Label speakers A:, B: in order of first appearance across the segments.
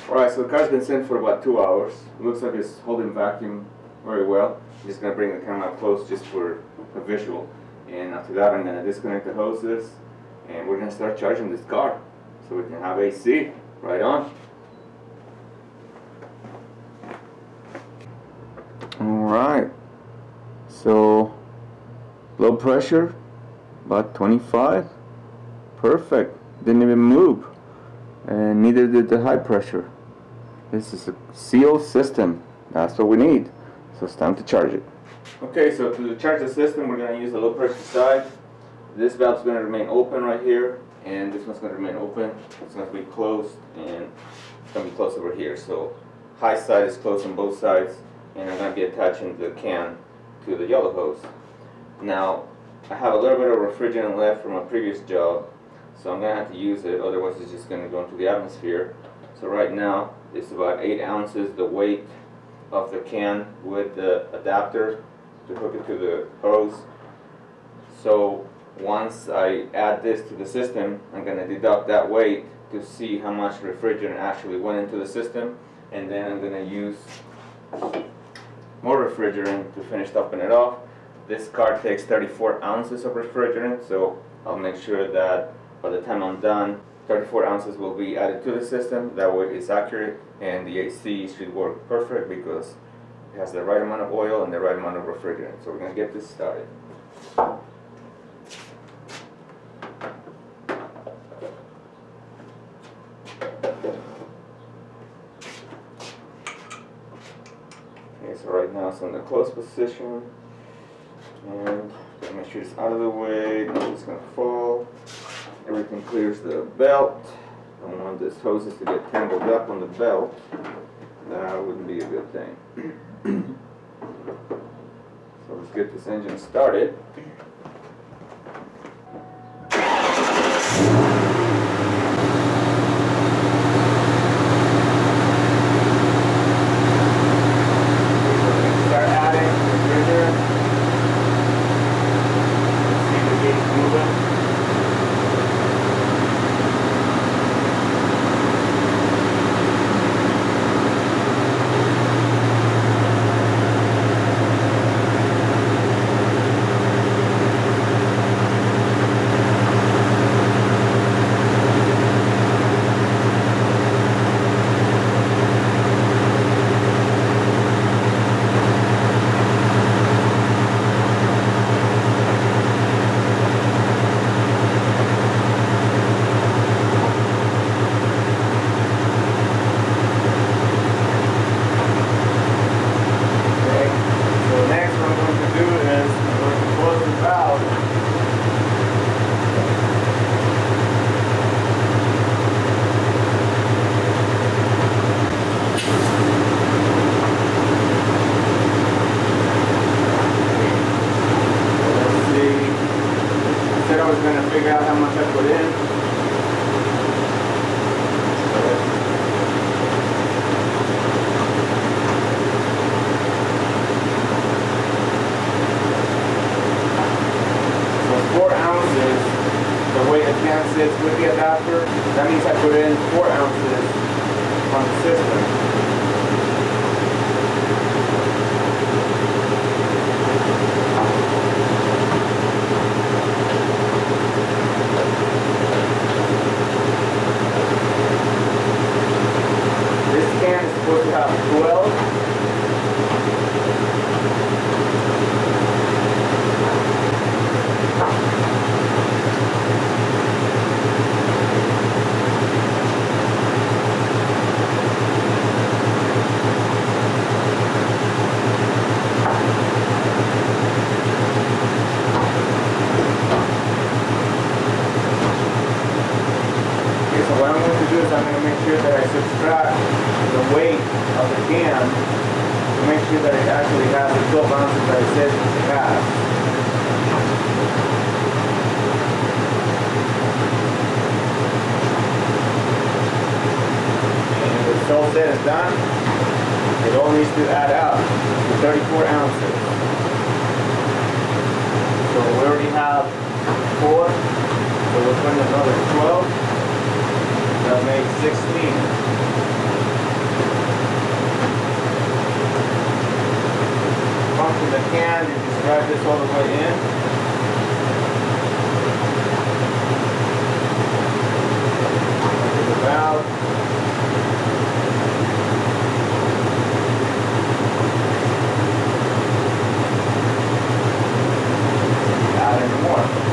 A: Alright, so the car's been sitting for about 2 hours. It looks like it's holding vacuum very well. I'm just going to bring the camera up close just for a visual. And after that, I'm going to disconnect the hoses and we're going to start charging this car so we can have AC. Right on. Alright, so low pressure, about 25. Perfect. Didn't even move. And neither did the high pressure. This is a sealed system. That's what we need. So it's time to charge it. Okay, so to charge the system, we're going to use the low pressure side. This valve is going to remain open right here, and this one's going to remain open. It's going to be closed, and it's going to be closed over here. So high side is closed on both sides, and I'm going to be attaching the can to the yellow hose. Now, I have a little bit of refrigerant left from a previous job, so I'm going to have to use it, otherwise it's just going to go into the atmosphere. So right now, it's about 8 ounces, the weight of the can with the adapter to hook it to the hose. So once I add this to the system, I'm going to deduct that weight to see how much refrigerant actually went into the system, and then I'm going to use more refrigerant to finish topping it off. This car takes 34 ounces of refrigerant, so I'll make sure that by the time I'm done, 34 ounces will be added to the system. That way it's accurate, and the AC should work perfect because it has the right amount of oil and the right amount of refrigerant. So we're going to get this started. Okay, so right now it's in the closed position, and make sure it's out of the way, nothing's going to fall. Everything clears the belt. I don't want this hoses to get tangled up on the belt. That wouldn't be a good thing. So let's get this engine started. Start adding refrigerant. See the gauge moving. Figure out how much I put in. So 4 ounces, the way the can sits with the adapter, that means I put in 4 ounces on the system. Supposed to have 12. Okay, so what I'm going to do is I'm going to make sure that I subtract the weight of the can to make sure that it actually has the 12 ounces that it says it has. And when it's all said and done, it all needs to add up to 34 ounces. So we already have 4, so we'll put in another 12. That makes 16. can, you just drive this all the way in. Open the valve. Add in more.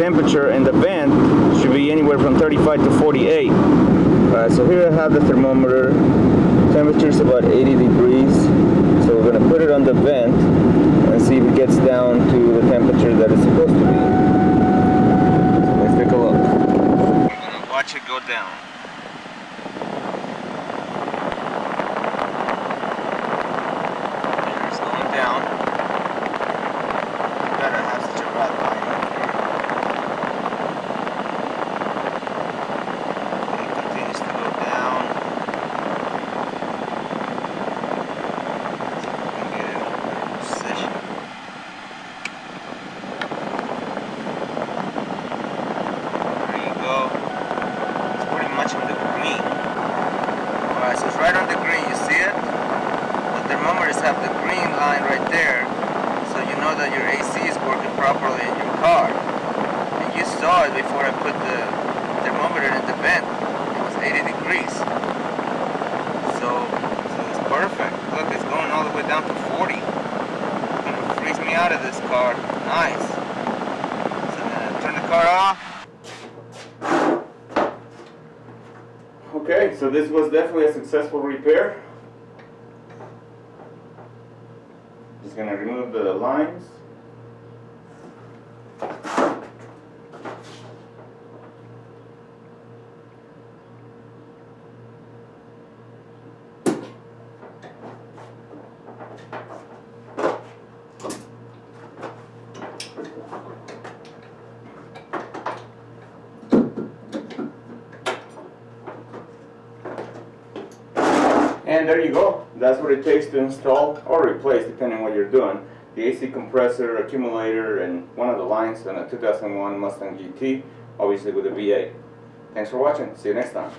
A: temperature in the vent should be anywhere from 35 to 48. So here I have the thermometer. Temperature is about 80 degrees. So we're going to put it on the vent and see if it gets down to the temperature that it's supposed to be. So let's take a look. We're going to watch it go down. It's going down. You gotta have such a bad line right here. It continues to go down. Right on the green, you see it? The thermometers have the green line right there, so you know that your AC is working properly in your car. And you saw it before I put the thermometer in the vent. It was 80 degrees. So it's perfect. Look, it's going all the way down to 40. It's gonna freeze me out of this car. Nice. So I'm gonna turn the car off. Okay, so this was definitely a successful repair. Just gonna remove the lines. And there you go. That's what it takes to install or replace, depending on what you're doing, the AC compressor, accumulator, and one of the lines on a 2001 Mustang GT, obviously with a V8. Thanks for watching. See you next time.